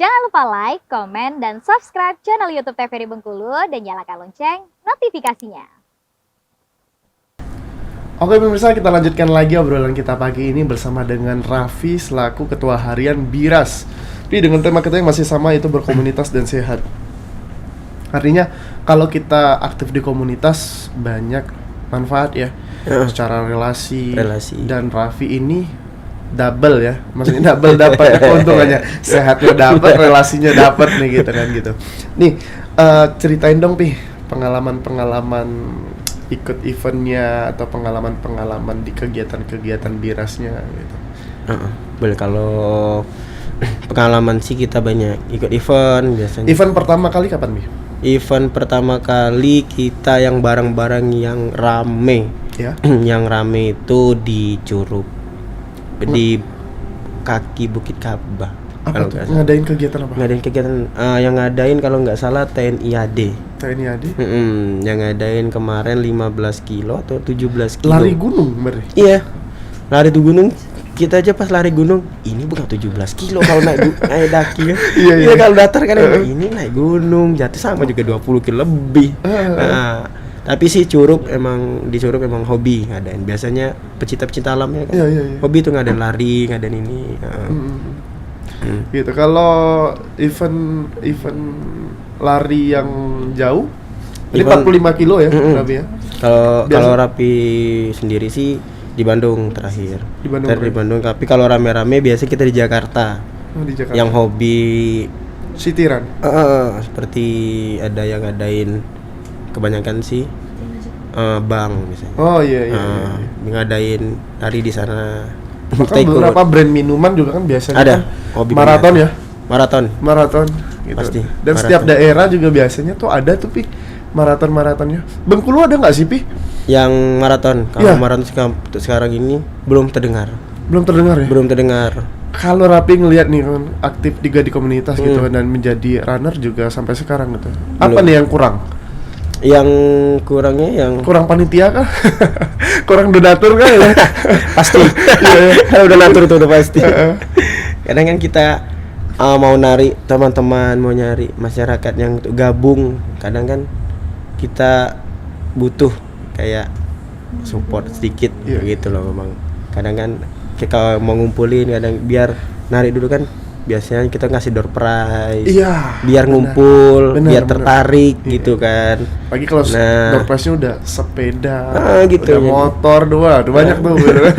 Jangan lupa like, komen, dan subscribe channel YouTube TVRI Bengkulu dan nyalakan lonceng notifikasinya. Oke pemirsa, kita lanjutkan lagi obrolan kita pagi ini bersama dengan Raffi selaku Ketua Harian BIRAS. Jadi dengan tema kita yang masih sama, itu berkomunitas dan sehat. Artinya kalau kita aktif di komunitas banyak manfaat ya, secara relasi. Dan Raffi ini double ya, maksudnya double dapat ya keuntungannya, sehatnya dapat, relasinya dapat nih gitu kan gitu. Nih ceritain dong Pi pengalaman ikut eventnya atau pengalaman di kegiatan-kegiatan BIRASnya gitu. Boleh. Kalau pengalaman sih kita banyak ikut event biasanya. Event pertama kali kapan Pi? Event pertama kali kita yang bareng-bareng yang rame Ya. yang rame itu di Curug, di kaki Bukit Ka'bah. Apa tuh? Ngadain kegiatan apa? Ngadain kegiatan yang ngadain kalau nggak salah TNI AD. TNI AD? Yang ngadain kemarin 15 kilo atau 17 kilo. Lari gunung berarti? Iya, lari tuh gunung. Kita aja pas lari gunung, ini bukan 17 kilo kalau naik daki kan. Iya, kalau datar kan ini naik gunung, jatuh sama juga 20 kilo lebih. Tapi sih di Curug emang hobi ngadain. Biasanya pecinta alamnya kan. Iya. Hobi tuh ngadain lari, ngadain ini. Gitu. Kalau event lari yang jauh ini 45 kilo ya Raffi ya. Kalau Raffi sendiri sih di Bandung terakhir. Di Bandung. Tapi kalau rame-rame biasa kita di Jakarta. Di Jakarta. Yang hobi city run. Seperti ada yang ngadain, kebanyakan sih bank misalnya. Oh iya. Ngadain lari di sana. Bahkan beberapa brand minuman juga kan biasanya ada kan hobi maraton ya. Maraton gitu. Pasti. Dan maraton. Setiap daerah juga biasanya tuh ada tuh Pi maratonnya. Bengkulu ada nggak sih Pi? Yang maraton. Kalau maraton sekarang ini belum terdengar ya? Belum terdengar. Kalau Raffi ngelihat nih kan aktif juga di komunitas gitu dan menjadi runner juga sampai sekarang gitu. Apa nih yang kurang? Yang kurangnya kurang panitia kah? Kurang donatur kah ya? Pasti. Kalau donatur itu udah pasti. Kadang kan kita mau nari teman-teman, mau nyari masyarakat yang gabung, kadang kan kita butuh kayak support sedikit gitu loh memang. Kadang kan kita mau ngumpulin, kadang biar nari dulu kan biasanya kita ngasih door prize, biar ngumpul, biar tertarik gitu kan. Pagi kalau door prize-nya udah sepeda, gitu, udah motor udah banyak tuh gitu kan.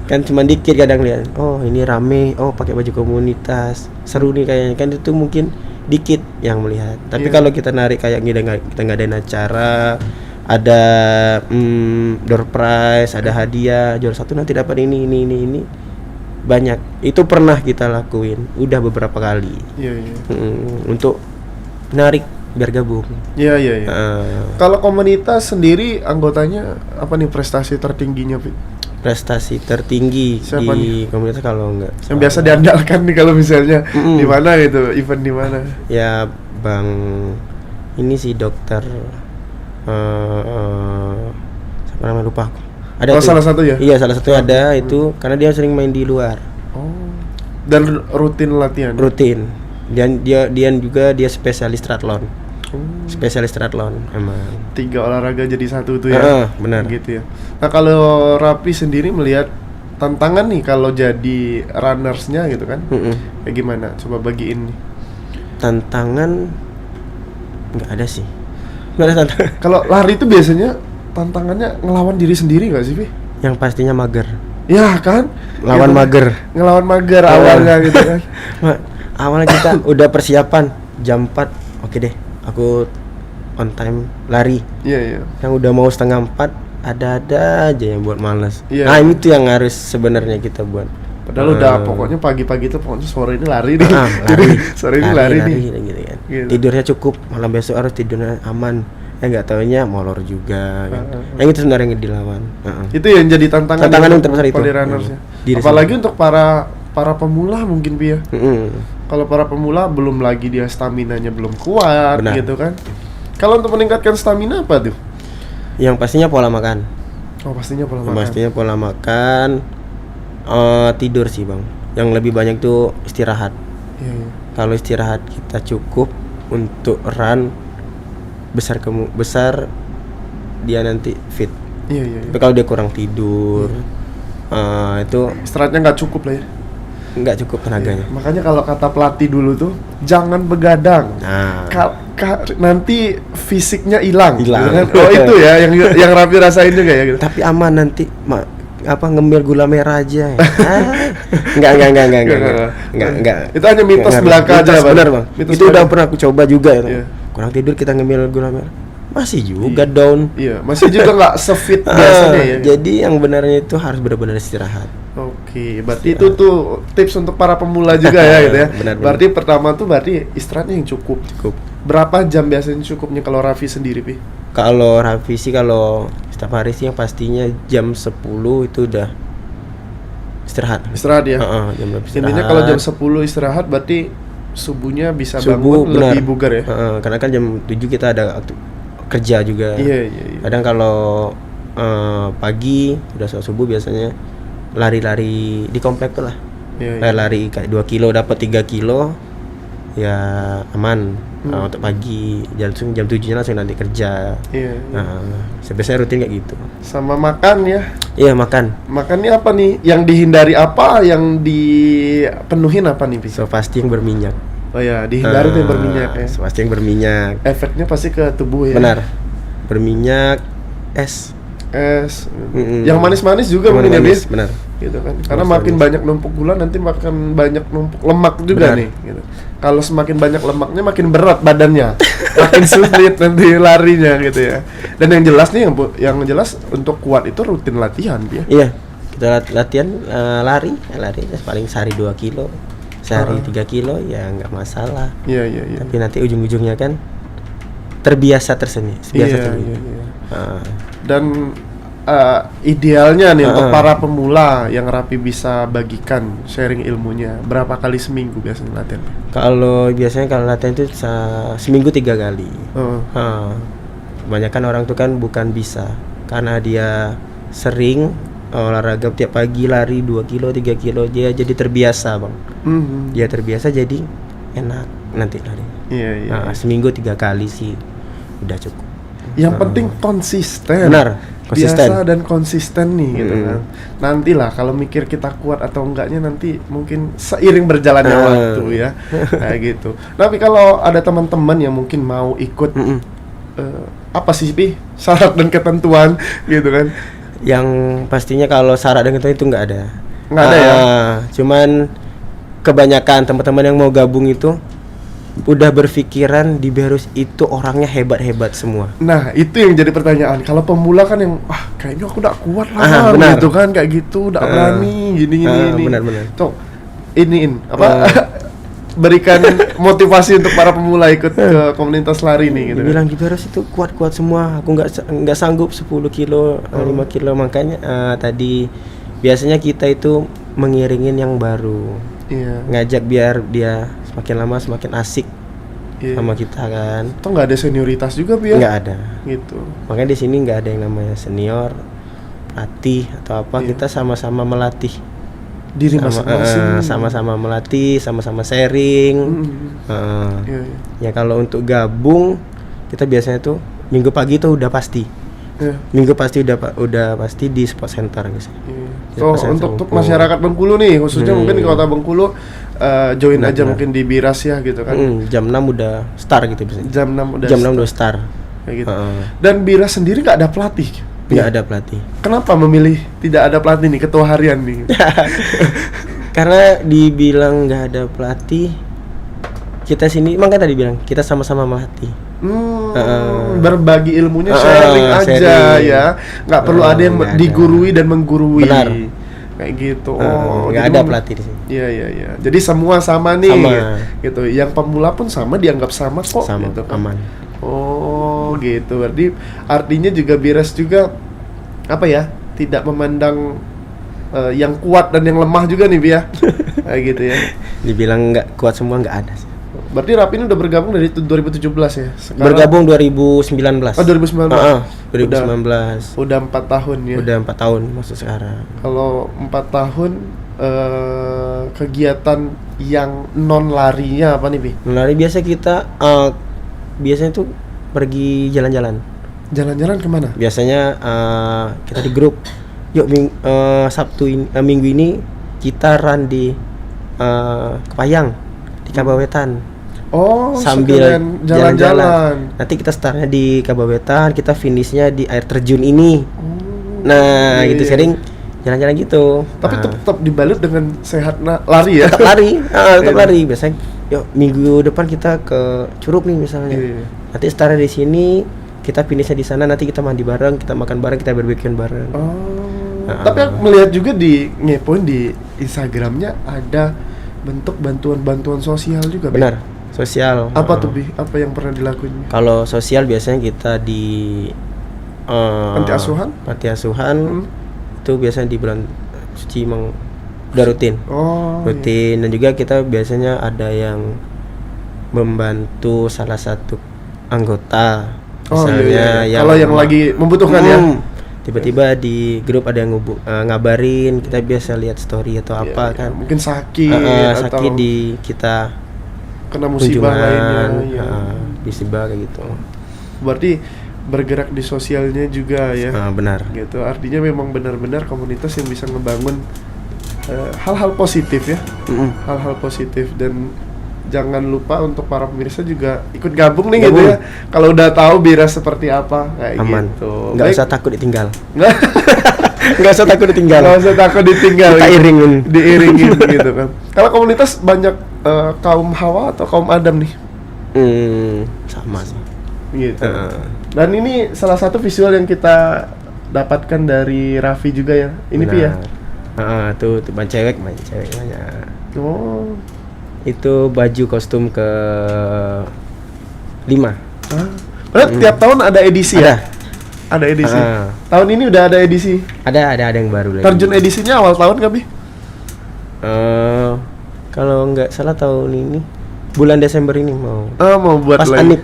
Kan cuma dikit kadang lihat, oh ini rame, oh pakai baju komunitas, seru nih kayaknya kan, itu mungkin dikit yang melihat. Tapi kalau kita narik kayak kita ngadain acara, ada door prize, ada hadiah, juara satu nanti dapat ini banyak. Itu pernah kita lakuin, udah beberapa kali. Untuk narik biar gabung. Iya. Kalau komunitas sendiri anggotanya apa nih prestasi tertingginya, Pi? Prestasi tertinggi siapa di nih? komunitas kalau enggak yang biasa diandalkan nih kalau misalnya di mana gitu, event di mana? Ya Bang ini sih dokter siapa namanya lupa aku. Ada salah satu ya? Iya, salah satu ada itu karena dia sering main di luar. Dan rutin latihan? Rutin. Dan dia juga spesialis triathlon. Spesialis triathlon emang. 3 olahraga jadi satu tuh ya. Benar. Gitu ya. Nah, kalau Raffi sendiri melihat tantangan nih kalau jadi runnersnya gitu kan. Kayak gimana? Coba bagiin nih. Tantangan enggak ada sih. Enggak ada tantangan. Kalau lari itu biasanya tantangannya ngelawan diri sendiri enggak sih, Pi? Yang pastinya mager. Ya kan? Lawan gitu. Mager. Ngelawan mager awalnya gitu kan. Awalnya kita udah persiapan jam 4. Oke deh, aku on time lari. Iya. Yang udah mau setengah 4 ada aja yang buat malas. Nah, itu yang harus sebenarnya kita buat. Padahal udah pokoknya pagi-pagi tuh pokoknya sore ini lari nih. Lari. Sore ini lari nih. Gitu kan. Gitu. Tidurnya cukup, malam besok harus tidurnya aman. Enggak taunya molor juga kan. Yang itu sebenarnya dilawan. Itu yang jadi tantangan yang terbesar itu. Apalagi untuk para pemula mungkin Pi ya. Kalau para pemula belum lagi dia staminanya belum kuat. Benar. Gitu kan. Kalau untuk meningkatkan stamina apa tuh? Yang pastinya pola makan. Pastinya pola makan. Tidur sih Bang. Yang lebih banyak tuh istirahat. Iya, iya. Kalau istirahat kita cukup untuk run besar dia nanti fit. Iya, iya, iya. Tapi kalau dia kurang tidur, itu Istirahatnya nggak cukup lah ya. nggak cukup tenaganya. Makanya kalau kata pelatih dulu tuh jangan begadang. Nah, Nanti fisiknya hilang. Hilang. Gitu kan? Oh itu ya yang Raffi rasain juga ya gitu. tapi aman nanti, ngemil gula merah aja. Enggak. Itu hanya mitos belaka aja, Bang. Benar, Bang. Mitos Itu udah belaka. pernah aku coba juga ya. Iya. Kurang tidur kita ngemil gula merah. Masih juga down. Iya, masih juga nggak sefit biasanya ya. Jadi yang benarnya itu harus benar-benar istirahat. Oke, berarti itu tuh tips untuk para pemula juga ya gitu ya. Benar. Berarti pertama tuh berarti istirahatnya yang cukup. Cukup. Berapa jam biasanya cukupnya kalau Raffi sendiri, Pi? Kalau Raffi sih kalau setiap hari sih yang pastinya jam 10 itu udah istirahat. Istirahat ya. Jam berapa istirahat. Intinya kalau jam 10 istirahat berarti subuhnya bisa Subuh, bangun benar. lebih bugar ya. Karena kan jam 7 kita ada waktu kerja juga. Iya. Kadang kalau pagi udah subuh biasanya lari-lari di komplek tuh lah. Iya. Lari kayak 2 kilo dapat 3 kilo ya aman. Untuk pagi jam 7-nya langsung nanti kerja. Iya. Biasanya rutin kayak gitu. Sama makan ya. Iya, makan. Makannya apa nih? Yang dihindari apa? Yang dipenuhin apa nih, Pi? So pasti yang berminyak. Oh ya, dihindari tuh yang berminyak ya. So, pasti yang berminyak. Efeknya pasti ke tubuh ya. Benar. Berminyak, es. Yang manis-manis juga mungkin ya, Manis, Bis. benar. Gitu kan. Karena Manis. makin banyak numpuk gula nanti makan banyak numpuk lemak juga Benar. nih gitu. Kalau semakin banyak lemaknya makin berat badannya. Makin sulit nanti larinya gitu ya. Dan yang jelas nih yang jelas untuk kuat itu rutin latihan dia. Iya. Kita latihan lari terus paling sehari 2 kilo. Sehari 3 kilo ya nggak masalah. Iya. Tapi nanti ujung-ujungnya kan terbiasa terseni. Iya. Dan idealnya nih untuk para pemula yang Raffi bisa bagikan sharing ilmunya berapa kali seminggu biasanya latihan? Kalau latihan itu seminggu 3 kali. Kebanyakan orang tuh kan bukan bisa karena dia sering olahraga tiap pagi lari 2 kilo 3 kilo dia jadi terbiasa, Bang. Dia terbiasa jadi enak nanti lari. Iya. Seminggu 3 kali sih udah cukup. Yang penting konsisten. Benar, konsisten. Biasa dan konsisten nih gitu kan. Nantilah kalau mikir kita kuat atau enggaknya nanti mungkin seiring berjalannya waktu ya. Kayak gitu. Tapi kalau ada teman-teman yang mungkin mau ikut apa sih, Pi? Syarat dan ketentuan gitu kan. Yang pastinya kalau syarat dan ketentuan itu nggak ada. Nggak ada ya? Cuman kebanyakan teman-teman yang mau gabung itu udah berpikiran di Berus itu orangnya hebat-hebat semua. Nah, itu yang jadi pertanyaan. Kalau pemula kan yang kayaknya aku udah kuat lah benar. gitu kan, kayak gitu, udah berani gini. Benar. Tuh, berikan motivasi untuk para pemula ikut ke komunitas lari nih gitu. Bilang di Berus itu kuat-kuat semua. Aku nggak sanggup 10 kilo, 5 kilo. Makanya tadi biasanya kita itu mengiringin yang baru. Iya. Ngajak biar dia semakin lama semakin asik sama kita kan. Toh nggak ada senioritas juga, Pi ya? Nggak ada. Gitu. Makanya di sini nggak ada yang namanya senior, pelatih atau apa. Kita sama-sama melatih diri masing-masing. Sama-sama melatih, sama-sama sharing. Iya. Ya kalau untuk gabung kita biasanya tuh minggu pagi tuh udah pasti. Iya. Minggu pasti udah pasti di sport center biasanya. So untuk masyarakat Bengkulu nih khususnya mungkin di kota Bengkulu join aja mungkin di Biras ya gitu kan. Jam 6 udah start gitu biasanya. Jam 6 udah start. Kayak gitu. Dan Biras sendiri nggak ada pelatih. Nggak ada pelatih. Kenapa memilih tidak ada pelatih nih, ketua harian nih? Karena dibilang nggak ada pelatih, kita sini emang kan tadi bilang kita sama-sama melatih. Berbagi ilmunya, sharing aja sharing. ya, nggak perlu ada yang digurui dan menggurui. Benar. Kayak gitu. Nggak ada pelatih di sini. Iya. Jadi semua sama nih. Sama. Gitu. Yang pemula pun sama, dianggap sama kok. Sama, gitu kan. aman. Oh gitu. Berarti artinya juga Biras juga apa ya? Tidak memandang yang kuat dan yang lemah juga nih, Bia. Kayak gitu ya. Dibilang nggak kuat semua nggak ada sih. Berarti Raffi ini udah bergabung dari 2017 ya? Sekarang Bergabung 2019. Oh 2019. 2019. Udah 4 tahun ya. Udah 4 tahun masuk sekarang. Kalau 4 tahun kegiatan yang non larinya apa nih, Bi? Lari biasa kita biasanya tuh pergi jalan-jalan. Jalan-jalan kemana? Biasanya kita di grup. Yuk Sabtu ini, Minggu ini kita run di Kepayang di Kabawetan. Oh, Sambil sekalian jalan-jalan. Nanti kita startnya di Kabawetan, kita finishnya di air terjun ini. Nah, iya, gitu iya. sering jalan-jalan gitu. Tapi Nah, tetap dibalut dengan sehat lari ya. tetap lari, tetap Iya. lari. Biasanya, yuk minggu depan kita ke Curug nih misalnya. Iya. Nanti startnya di sini, kita finishnya di sana. Nanti kita mandi bareng, kita makan bareng, kita barbekyuan bareng. Oh. Tapi aku melihat juga di ngepoin di Instagramnya ada bentuk bantuan-bantuan sosial juga. Bi. Benar, sosial. Apa tuh, Bi? Apa yang pernah dilakuin? Kalau sosial biasanya kita di Panti asuhan? Panti asuhan itu biasanya di bulan suci emang udah rutin. Oh. Rutin dan juga kita biasanya ada yang membantu salah satu anggota. Oh, Misalnya iya. Kalau yang lagi membutuhkan ya. Tiba-tiba di grup ada yang ngabarin, kita biasa lihat story atau Iya, apa iya. kan. Mungkin sakit atau Sakit di kita kena musibah lainnya. Ya. musibah kayak gitu. Berarti bergerak di sosialnya juga ya. Benar. Gitu. Artinya memang benar-benar komunitas yang bisa ngebangun hal-hal positif ya. Hal-hal positif dan jangan lupa untuk para pemirsa juga ikut gabung nih gitu ya. Kalau udah tahu Biras seperti apa kayak Aman. gitu. Nggak Baik. usah takut ditinggal. Nggak usah takut ditinggal. Nggak usah takut ditinggal. Kita gitu. iringin. Diiringin gitu kan. Kalau komunitas banyak kaum Hawa atau kaum Adam nih. Sama sih. Gitu. Dan ini salah satu visual yang kita dapatkan dari Raffi juga ya. Ini Pi ya. Tuh banyak cewek banyak. Oh. Itu baju kostum ke 5. Berarti tiap tahun ada edisi Ada. ya? Ada edisi. Tahun ini udah ada edisi. Ada yang baru lagi. Terjun edisinya awal tahun nggak, Bi? Kalau nggak salah tahun ini bulan Desember ini mau. Mau buat Pas lagi. Anip.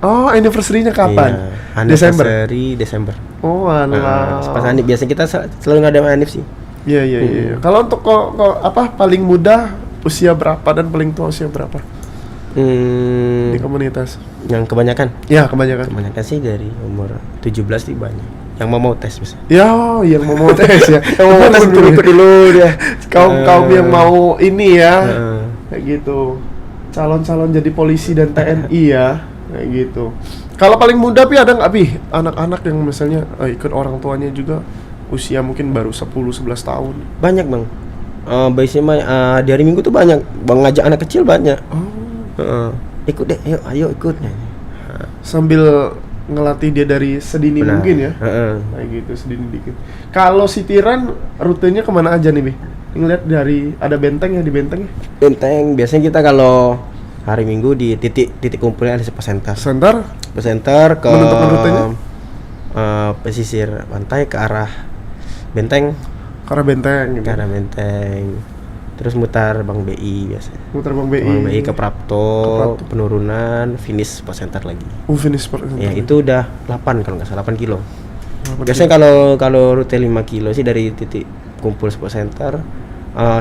Oh, anniversary-nya kapan? Iya, Desember. Desember. Oh, alah. Pas Anip biasanya kita selalu ngadain Anip sih. Iya. Kalau untuk kok apa paling muda usia berapa dan paling tua usia berapa di komunitas? Yang kebanyakan Kebanyakan sih dari umur 17 sih banyak. Yang mau tes misalnya. Ya, yang mau tes ya. Yang mau tes dulu. ikut dulu dia. Kaum yang mau ini ya. Kayak gitu. Calon-calon jadi polisi dan TNI ya. Kayak gitu. Kalau paling muda Pi ada nggak Pi? Anak-anak yang misalnya ikut orang tuanya juga usia mungkin baru 10-11 tahun. Banyak bang. Biasanya di hari Minggu tuh banyak. Bang ngajak anak kecil banyak. Ikut deh, ayo ikut. Sambil ngelatih dia dari sedini Benar. mungkin ya. Kayak gitu sedini dikit. Kalau sitiran rutenya kemana aja nih Bi? Ngeliat dari ada benteng ya di benteng ya? Benteng biasanya kita kalau hari Minggu di titik kumpulnya ada pesenter. Pesenter ke Menentukan rutenya? pesisir pantai ke arah benteng. Karena benteng gitu. Ke arah benteng. Terus mutar Bang BI biasanya. Muter Bang BI. Bang BI ke Prapto, penurunan, finish pesenter lagi. Finish per Ya itu udah 8 kalau nggak salah 8 kilo. 8 Biasanya kalau rute 5 kilo sih dari titik kumpul sport center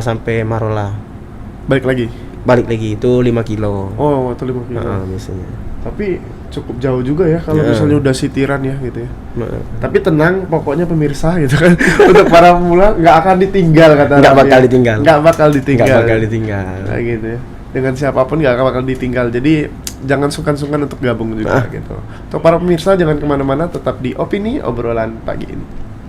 sampai Marola. Balik lagi itu 5 kilo. Oh, itu 5 kilo. Biasanya. Tapi cukup jauh juga ya kalau misalnya udah sitiran ya gitu ya. Tapi tenang, pokoknya pemirsa gitu kan. Untuk para pemula nggak akan ditinggal kata Nggak Raffi bakal ya. ditinggal. Nggak bakal ditinggal. Kayak Kayak gitu ya. Dengan siapapun nggak bakal ditinggal. Jadi jangan sungkan-sungkan untuk gabung juga gitu. Untuk para pemirsa jangan kemana-mana, tetap di Opini Obrolan Pagi ini.